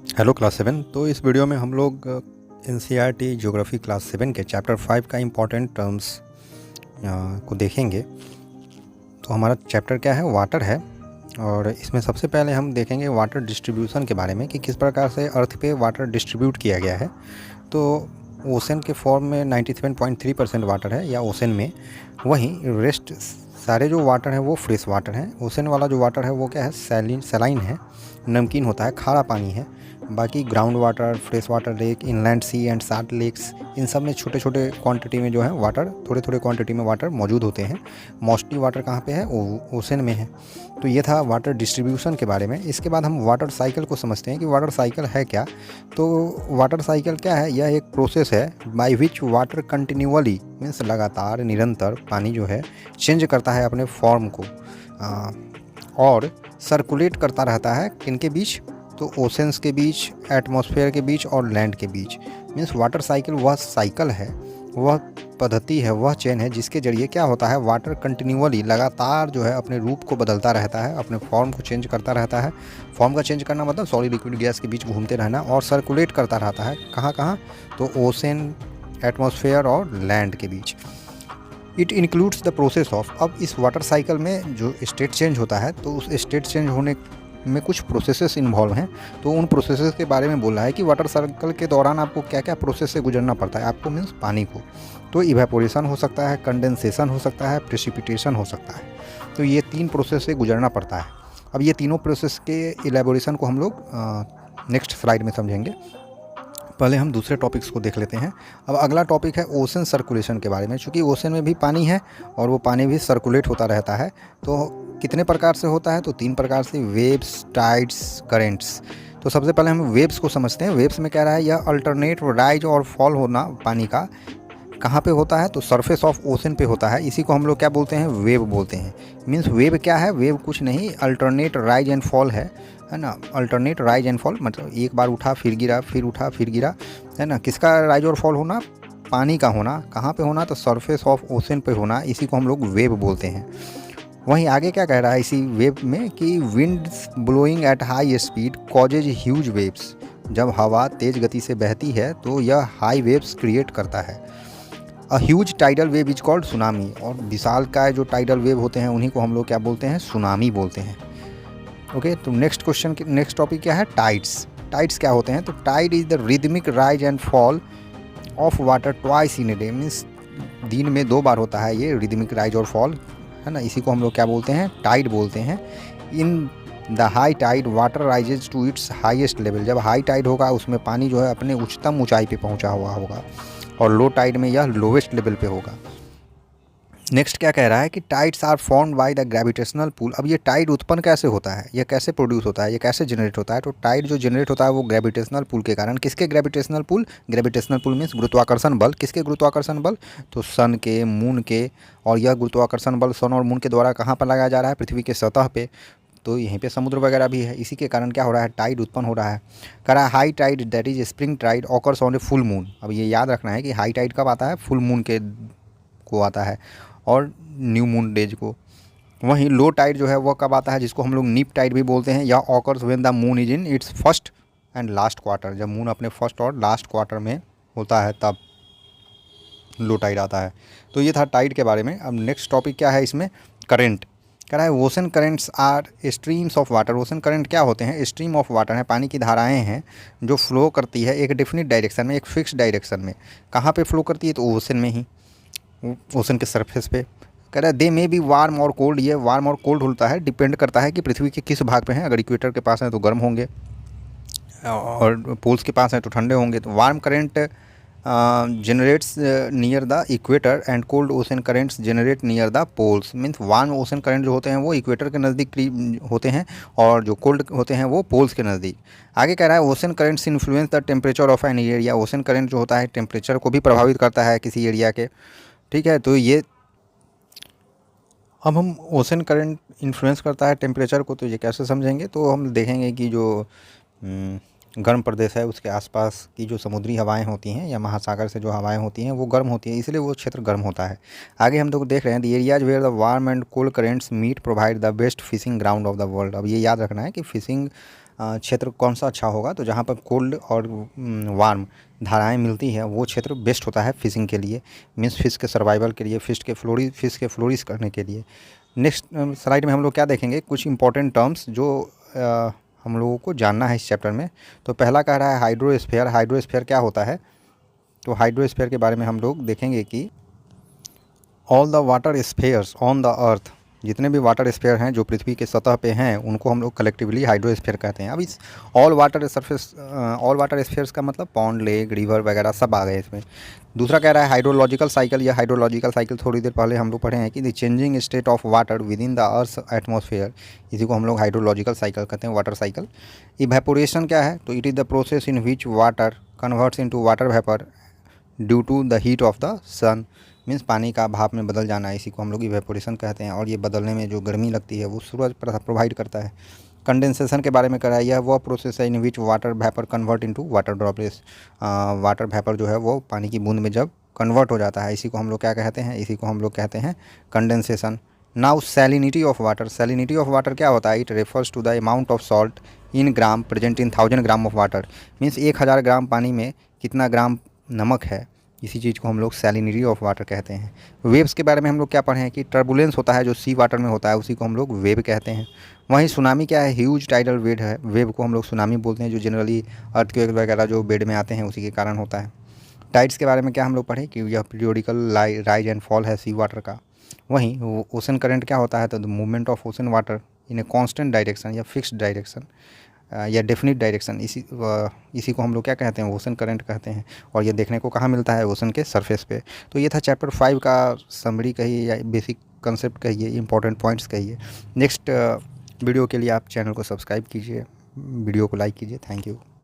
Hello class 7। तो इस video में हम लोग एनसीईआरटी ज्योग्राफी क्लास 7 के चैप्टर 5 का इम्पोर्टेंट टर्म्स को देखेंगे। तो हमारा चैप्टर क्या है, वाटर है। और इसमें सबसे पहले हम देखेंगे वाटर डिस्ट्रीब्यूशन के बारे में कि किस प्रकार से अर्थ पे वाटर डिस्ट्रीब्यूट किया गया है। तो ओशन के फॉर्म में 97.3% वाटर है या ओशन में, वहीं रेस्ट सारे जो वाटर हैं वो फ्रेश वाटर हैं। ओशन वाला जो वाटर है वो क्या है, सैलाइन है, नमकीन होता है, खारा पानी है। बाकी ground water, fresh water lake, inland sea and salt lakes, इन सब में छोटे छोटे क्वांटिटी में जो है वाटर, थोड़े थोड़े क्वांटिटी में वाटर मौजूद होते हैं। मोस्टली वाटर कहाँ पे है, ओशन में है। तो ये था वाटर डिस्ट्रीब्यूशन के बारे में। इसके बाद हम वाटर साइकिल को समझते हैं कि वाटर साइकिल है क्या। तो वाटर साइकिल क्या है, यह एक प्रोसेस है by which water continually means लगातार निरंतर पानी जो है चेंज करता है अपने फॉर्म को और सर्कुलेट करता रहता है किनके बीच, तो ओशंस के बीच, एटमॉस्फेयर के बीच और लैंड के बीच। मीन्स वाटर साइकिल वह साइकिल है, वह पद्धति है, वह चेन है जिसके जरिए क्या होता है, वाटर कंटिन्यूअली लगातार जो है अपने रूप को बदलता रहता है, अपने फॉर्म को चेंज करता रहता है। फॉर्म का चेंज करना मतलब सॉलिड लिक्विड गैस के बीच घूमते रहना, और सर्कुलेट करता रहता है कहाँ कहाँ, तो ओशन, एटमॉस्फेयर और लैंड के बीच। It includes the process of, अब इस वाटर साइकिल में जो स्टेट चेंज होता है तो उस स्टेट चेंज होने में कुछ प्रोसेसेस इन्वॉल्व हैं। तो उन प्रोसेसेस के बारे में बोल रहा है कि वाटर साइकिल के दौरान आपको क्या क्या प्रोसेस से गुजरना पड़ता है, आपको मीन्स पानी को। तो इवेपोरेशन हो सकता है, कंडेंसेशन हो सकता है, प्रेसिपिटेशन हो सकता है। तो ये 3 प्रोसेस से गुजरना पड़ता है। अब ये तीनों प्रोसेस के इलेबोरेशन को हम लोग नेक्स्ट स्लाइड में समझेंगे। पहले हम दूसरे टॉपिक्स को देख लेते हैं। अब अगला टॉपिक है ओशन सर्कुलेशन के बारे में। चूँकि ओशन में भी पानी है और वो पानी भी सर्कुलेट होता रहता है। तो कितने प्रकार से होता है, तो 3 प्रकार से, वेव्स, टाइड्स, करेंट्स। तो सबसे पहले हम वेव्स को समझते हैं। वेव्स में कह रहा है यह अल्टरनेट राइज और फॉल होना पानी का कहाँ पे होता है, तो सरफेस ऑफ ओशन पे होता है। इसी को हम लोग क्या बोलते हैं, वेव बोलते हैं। मीन्स वेव क्या है, वेव कुछ नहीं, अल्टरनेट राइज एंड फॉल है ना। अल्टरनेट राइज एंड फॉल मतलब एक बार उठा फिर गिरा, फिर उठा फिर गिरा, है ना। किसका राइज और फॉल होना, पानी का होना। कहाँ पे होना, तो सरफेस ऑफ ओशन पे होना। इसी को हम लोग वेव बोलते हैं। वहीं आगे क्या कह रहा है इसी वेव में कि winds blowing at high speed causes huge waves, जब हवा तेज गति से बहती है तो यह हाई वेव्स क्रिएट करता है। A huge tidal wave is called tsunami, और विशाल का जो टाइडल वेव होते हैं उन्हीं को हम लोग क्या बोलते हैं, सुनामी बोलते हैं। ओके, तो नेक्स्ट क्वेश्चन, नेक्स्ट टॉपिक क्या है, टाइड्स। टाइड्स क्या होते हैं, तो tide is the rhythmic rise and fall of water twice in a day. Means दिन में 2 बार होता है ये रिदमिक राइज और फॉल, है ना। इसी को हम लोग क्या बोलते हैं, टाइड बोलते हैं। In the high tide water rises to its highest level, जब हाई टाइड होगा उसमें पानी जो है अपने उच्चतम ऊंचाई पे पहुंचा हुआ होगा, और लो टाइड में यह लोवेस्ट लेवल पे होगा। नेक्स्ट क्या कह रहा है कि tides are formed by the gravitational pull. अब ये टाइड उत्पन्न कैसे होता है, ये कैसे प्रोड्यूस होता है, ये कैसे जनरेट होता है, तो टाइड जो जनरेट होता है वो ग्रेविटेशनल पुल के कारण। किसके gravitational pull, gravitational pull means गुरुत्वाकर्षण बल। किसके गुरुत्वाकर्षण बल, तो सन के, मून के। और यह गुरुत्वाकर्षण बल सन और मून के द्वारा कहाँ पर लगाया जा रहा है, पृथ्वी के सतह पे। तो यहीं पे समुद्र वगैरह भी है, इसी के कारण क्या हो रहा है, टाइड उत्पन्न हो रहा है। कह रहा है high tide that is spring tide occurs on a full moon. अब ये याद रखना है कि हाई टाइड कब आता है, फुल मून के को आता है, और न्यू मून डेज को। वहीं लो टाइड जो है वह कब आता है, जिसको हम लोग नीप टाइड भी बोलते हैं। या occurs when the moon is in its first and last quarter, जब मून अपने फर्स्ट और लास्ट क्वार्टर में होता है तब लो टाइड आता है। तो ये था टाइड के बारे में। अब नेक्स्ट टॉपिक क्या है इसमें, करेंट। कह रहा है ocean currents are streams of water. Ocean current क्या होते हैं, स्ट्रीम ऑफ वाटर है, पानी की धाराएं हैं जो फ्लो करती है एक डेफिनिट डायरेक्शन में, एक फिक्स डायरेक्शन में। कहाँ पे फ्लो करती है, तो ओशन में ही, ओशन के सरफेस पे। कह रहा है दे में भी वार्म और कोल्ड। ये वार्म और कोल्ड होता है, डिपेंड करता है कि पृथ्वी के किस भाग पे हैं। अगर इक्वेटर के पास है तो गर्म होंगे, और पोल्स के पास है तो ठंडे होंगे। तो warm current generates near the equator and cold ocean currents generate near the poles. Means warm ocean current जो होते हैं वो इक्वेटर के नज़दीक होते हैं, और जो कोल्ड होते हैं वो पोल्स के नज़दीक। आगे कह रहा है ocean currents influence the temperature of an area. Ocean current जो होता है टेम्परेचर को भी प्रभावित करता है किसी एरिया के, ठीक है। तो ये अब हम ओशन करंट इन्फ्लुएंस करता है टेम्परेचर को, तो ये कैसे समझेंगे, तो हम देखेंगे कि जो गर्म प्रदेश है उसके आसपास की जो समुद्री हवाएं होती हैं या महासागर से जो हवाएं होती हैं वो गर्म होती हैं, इसलिए वो क्षेत्र गर्म होता है। आगे हम लोग देख रहे हैं the areas where the warm and cold currents meet provide the best fishing ground of the world. अब ये याद रखना है कि फिशिंग क्षेत्र कौन सा अच्छा होगा, तो जहाँ पर कोल्ड और वार्म धाराएं मिलती है वो क्षेत्र बेस्ट होता है फिशिंग के लिए, मीन्स फिश के सर्वाइवल के लिए, फिश के फ्लोरिश करने के लिए। नेक्स्ट स्लाइड में हम लोग क्या देखेंगे, कुछ इंपॉर्टेंट टर्म्स जो हम लोगों को जानना है इस चैप्टर में। तो पहला कह रहा है हाइड्रोस्फीयर। हाइड्रोस्फीयर क्या होता है, तो हाइड्रोस्फीयर के बारे में हम लोग देखेंगे कि all the water spheres on the earth, जितने भी वाटर स्फीयर हैं जो पृथ्वी के सतह पे हैं उनको हम लोग कलेक्टिवली हाइड्रोस्फीयर कहते हैं। अब इस ऑल वाटर स्फीयर्स का मतलब पॉन्ड, लेक, रिवर वगैरह सब आ गए इसमें। दूसरा कह रहा है हाइड्रोलॉजिकल साइकिल। या हाइड्रोलॉजिकल साइकिल थोड़ी देर पहले हम लोग पढ़े हैं कि the changing state of water with in the earth atmosphere, इसी को हम लोग हाइड्रोलॉजिकल साइकिल कहते हैं, वाटर साइकिल। इवेपोरेशन क्या है, तो it is the process in which water converts into water vapour due to the heat of the sun, means पानी का भाप में बदल जाना है, इसी को हम लोग इवेपोरेशन कहते हैं। और ये बदलने में जो गर्मी लगती है वो सूरज प्रोवाइड करता है। कंडेंसेशन के बारे में करा, यह वह प्रोसेस है in which water vapour convert into water droplets. Water vapour जो है वो पानी की बूंद में जब कन्वर्ट हो जाता है, इसी को हम लोग क्या कहते हैं, इसी को हम लोग कहते हैं condensation. Now salinity of water. Salinity of water क्या होता है, it refers to the amount of salt in gram present in 1000 gram of water, means 1000 gram पानी में कितना ग्राम नमक है, इसी चीज़ को हम लोग सैलिनिटी ऑफ वाटर कहते हैं। वेव्स के बारे में हम लोग क्या पढ़े हैं कि टर्बुलेंस होता है जो सी वाटर में होता है, उसी को हम लोग वेव कहते हैं। वहीं सुनामी क्या है, ह्यूज टाइडल वेव है, वेव को हम लोग सुनामी बोलते हैं, जो जनरली अर्थक्वेक वगैरह जो बेड में आते हैं उसी के कारण होता है। टाइड्स के बारे में क्या हम लोग पढ़े कि यह पीरियोडिकल राइज एंड फॉल है सी वाटर का। वहीं ओशन करंट क्या होता है, तो the movement of ocean water in a constant direction या फिक्स्ड डायरेक्शन या डेफिनिट डायरेक्शन, इसी को हम लोग क्या कहते हैं, ओशन करंट कहते हैं। और ये देखने को कहाँ मिलता है, ओशन के सरफेस पे। तो ये था चैप्टर 5 का समरी कहिए या बेसिक कंसेप्ट कहिए, इंपॉर्टेंट पॉइंट्स कहिए। नेक्स्ट वीडियो के लिए आप चैनल को सब्सक्राइब कीजिए, वीडियो को लाइक कीजिए। Thank you.